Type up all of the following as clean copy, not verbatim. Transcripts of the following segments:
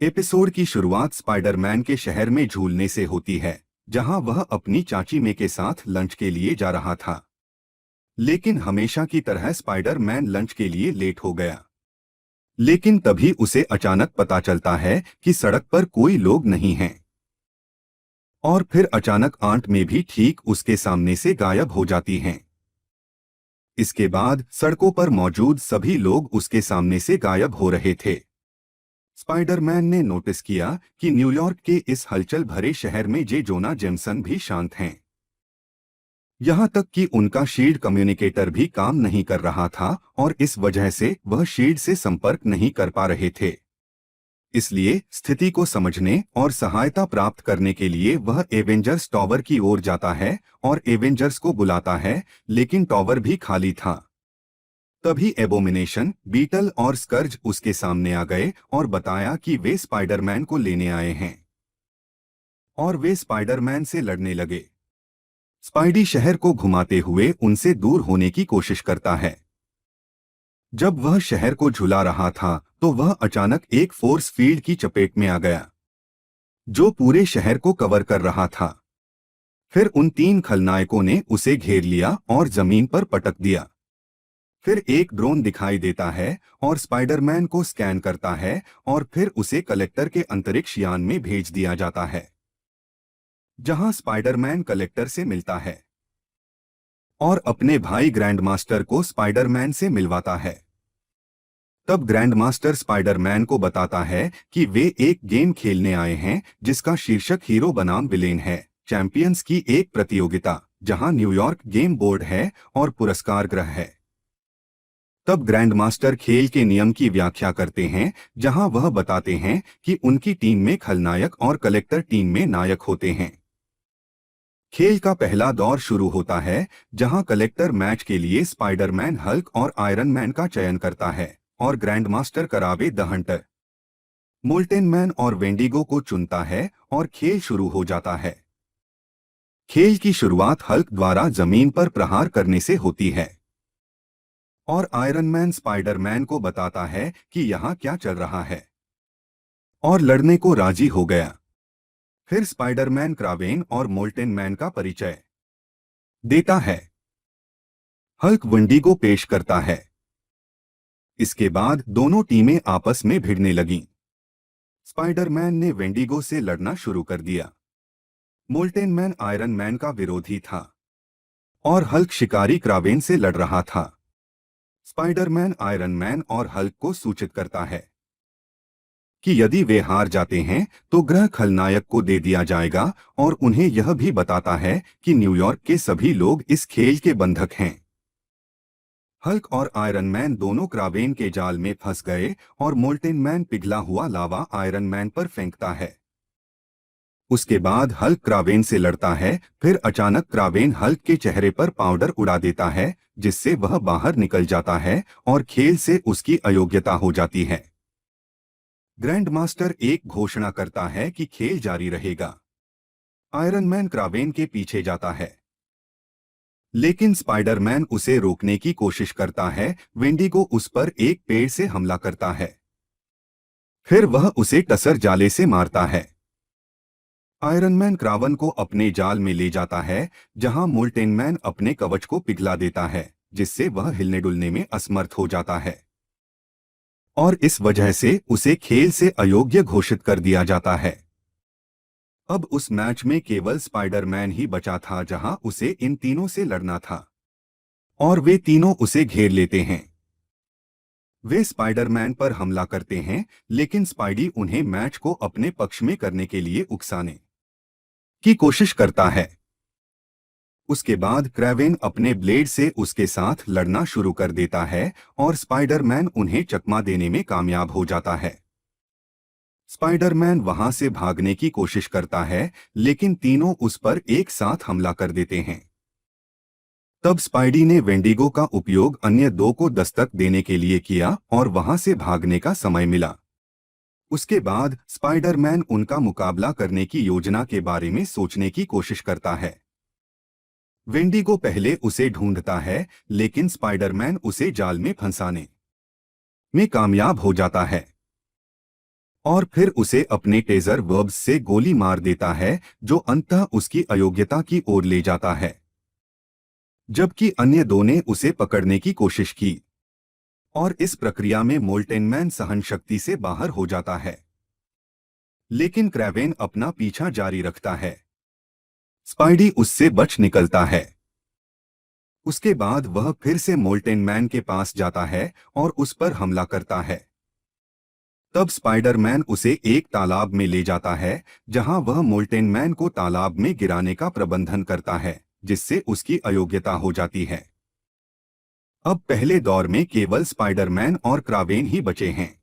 Episode की शुरुआत Spiderman के शहर में झूलने से होती है, जहां वह अपनी चाची मे के साथ लंच के लिए जा रहा था। लेकिन हमेशा की तरह स्पाइडरमैन लंच के लिए लेट हो गया। लेकिन तभी उसे अचानक पता चलता है कि सड़क पर कोई लोग नहीं हैं। और फिर अचानक आंट में भी ठीक उसके सामने से गायब हो जाती हैं। इसके बाद सड़कों पर मौजूद सभी लोग उसके सामने से गायब हो रहे थे। स्पाइडरमैन ने नोटिस किया कि न्यूयॉर्क के इस हलचल भरे शहर में जे जोना जेमसन भी शांत हैं। यहां तक कि उनका शील्ड कम्युनिकेटर भी काम नहीं कर रहा था और इस वजह से वह शील्ड से संपर्क नहीं कर पा रहे थे। इसलिए स्थिति को समझने और सहायता प्राप्त करने के लिए वह एवेंजर्स टॉवर की ओर जाता है और एवेंजर्स को बुलाता है, लेकिन टॉवर भी खाली था। तभी एबोमिनेशन, बीटल और स्कर्ज उसके सामने आ गए और बताया कि वे स्पाइडरमैन को लेने आए हैं। और वे स्पाइडरमैन से लड़ने लगे। स्पाइडी शहर को घुमाते हुए उनसे दूर होने की कोशिश करता है। जब वह शहर को झुला रहा था तो वह अचानक एक फोर्स फील्ड की चपेट में आ गया, जो पूरे शहर को कवर कर रहा था। फिर उन तीन खलनायकों ने उसे घेर लिया और जमीन पर पटक दिया। फिर एक ड्रोन दिखाई देता है और स्पाइडरमैन को स्कैन करता है और फिर उसे कलेक्टर के अंतरिक्ष यान में भेज दिया जाता है, जहां स्पाइडरमैन कलेक्टर से मिलता है और अपने भाई ग्रैंडमास्टर को स्पाइडरमैन से मिलवाता है। तब ग्रैंडमास्टर स्पाइडरमैन को बताता है कि वे एक गेम खेलने आए हैं जिसका शीर्षक हीरो बनाम विलेन है, चैंपियंस की एक प्रतियोगिता, जहां न्यूयॉर्क गेम बोर्ड है और पुरस्कार ग्रह है। तब ग्रैंडमास्टर खेल के नियम की व्याख्या करते हैं, जहां वह बताते हैं कि उनकी टीम में खलनायक और कलेक्टर टीम में नायक होते हैं। खेल का पहला दौर शुरू होता है, जहां कलेक्टर मैच के लिए स्पाइडरमैन, हल्क और आयरन मैन का चयन करता है और ग्रैंडमास्टर करावे द हंटर, मोल्टेन मैन और वेंडिगो को चुनता है और खेल शुरू हो जाता है। खेल की शुरुआत हल्क द्वारा जमीन पर प्रहार करने से होती है और आयरन मैन स्पाइडरमैन को बताता है कि यहाँ क्या चल रहा है और लड़ने को राजी हो गया। फिर स्पाइडरमैन क्रावेन और मोल्टेन मैन का परिचय देता है। हल्क वेंडिगो पेश करता है। इसके बाद दोनों टीमें आपस में भिड़ने लगीं। स्पाइडरमैन ने वेंडिगो से लड़ना शुरू कर दिया। मोल्टेन मैन आयरन मैन का विरोधी था और हल्क शिकारी क्रावेन से लड़ रहा था। स्पाइडरमैन आयरन मैन और हल्क को सूचित करता है कि यदि वे हार जाते हैं तो ग्रह खलनायक को दे दिया जाएगा और उन्हें यह भी बताता है कि न्यूयॉर्क के सभी लोग इस खेल के बंधक हैं। हल्क और आयरन मैन दोनों क्रावेन के जाल में फंस गए और मोल्टेन मैन पिघला हुआ लावा आयरन मैन पर फेंकता है। उसके बाद हल्क क्रावेन से लड़ता है, फिर अचानक क्रावेन हल्क के चेहरे पर पाउडर उड़ा देता है, जिससे वह बाहर निकल जाता है और खेल से उसकी अयोग्यता हो जाती है। ग्रैंडमास्टर एक घोषणा करता है कि खेल जारी रहेगा। आयरन मैन क्रावेन के पीछे जाता है, लेकिन स्पाइडरमैन उसे रोकने की कोशिश करता है। वेंडिगो उस पर एक पेड़ से हमला करता है, फिर वह उसे टसर जाले से मारता है। आयरन मैन क्रावन को अपने जाल में ले जाता है, जहां मोल्टेन मैन अपने कवच को पिघला देता है, जिससे वह हिलने डुलने में असमर्थ हो जाता है और इस वजह से उसे खेल से अयोग्य घोषित कर दिया जाता है। अब उस मैच में केवल स्पाइडरमैन ही बचा था, जहां उसे इन तीनों से लड़ना था और वे तीनों उसे घेर लेते हैं। वे स्पाइडरमैन पर हमला करते हैं, लेकिन स्पाइडी उन्हें मैच को अपने पक्ष में करने के लिए उकसाने की कोशिश करता है। उसके बाद क्रेवेन अपने ब्लेड से उसके साथ लड़ना शुरू कर देता है और स्पाइडरमैन उन्हें चकमा देने में कामयाब हो जाता है। स्पाइडरमैन वहां से भागने की कोशिश करता है, लेकिन तीनों उस पर एक साथ हमला कर देते हैं। तब स्पाइडी ने वेंडिगो का उपयोग अन्य दो को दस्तक देने के लिए किया और वहां से भागने का समय मिला। उसके बाद स्पाइडरमैन उनका मुकाबला करने की योजना के बारे में सोचने की कोशिश करता है। वेंडिगो पहले उसे ढूंढता है, लेकिन स्पाइडरमैन उसे जाल में फंसाने में कामयाब हो जाता है और फिर उसे अपने टेजर वर्ब्स से गोली मार देता है, जो अंततः उसकी अयोग्यता की ओर ले जाता है। जबकि अन्य दो ने उसे पकड़ने की कोशिश की और इस प्रक्रिया में मोल्टेन मैन सहन शक्ति से बाहर हो जाता है। लेकिन क्रैवेन अपना पीछा जारी रखता है। स्पाइडी उससे बच निकलता है। उसके बाद वह फिर से मोल्टेन मैन के पास जाता है और उस पर हमला करता है। तब स्पाइडरमैन उसे एक तालाब में ले जाता है, जहां वह मोल्टेन मैन को तालाब में गिराने का प्रबंधन करता है, जिससे उसकी अयोग्यता हो जाती है। अब पहले दौर में केवल स्पाइडरमैन और क्रावेन ही बचे हैं।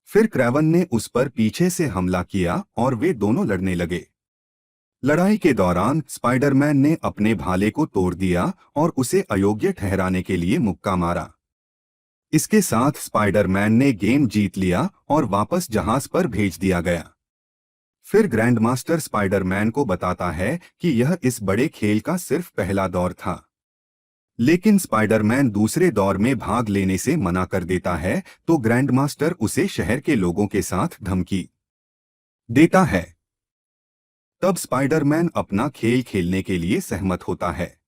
फिर क्रैवन ने उस पर पीछे से हमला किया और वे दोनों लड़ने लगे। लड़ाई के दौरान स्पाइडरमैन ने अपने भाले को तोड़ दिया और उसे अयोग्य ठहराने के लिए मुक्का मारा। इसके साथ स्पाइडरमैन ने गेम जीत लिया और वापस जहाज पर भेज दिया गया। फिर ग्रैंडमास्टर स्पाइडरमैन को बताता है कि यह इस बड़े खेल का सिर्फ पहला दौर था। लेकिन स्पाइडरमैन दूसरे दौर में भाग लेने से मना कर देता है, तो ग्रैंडमास्टर उसे शहर के लोगों के साथ धमकी देता है। तब स्पाइडरमैन अपना खेल खेलने के लिए सहमत होता है।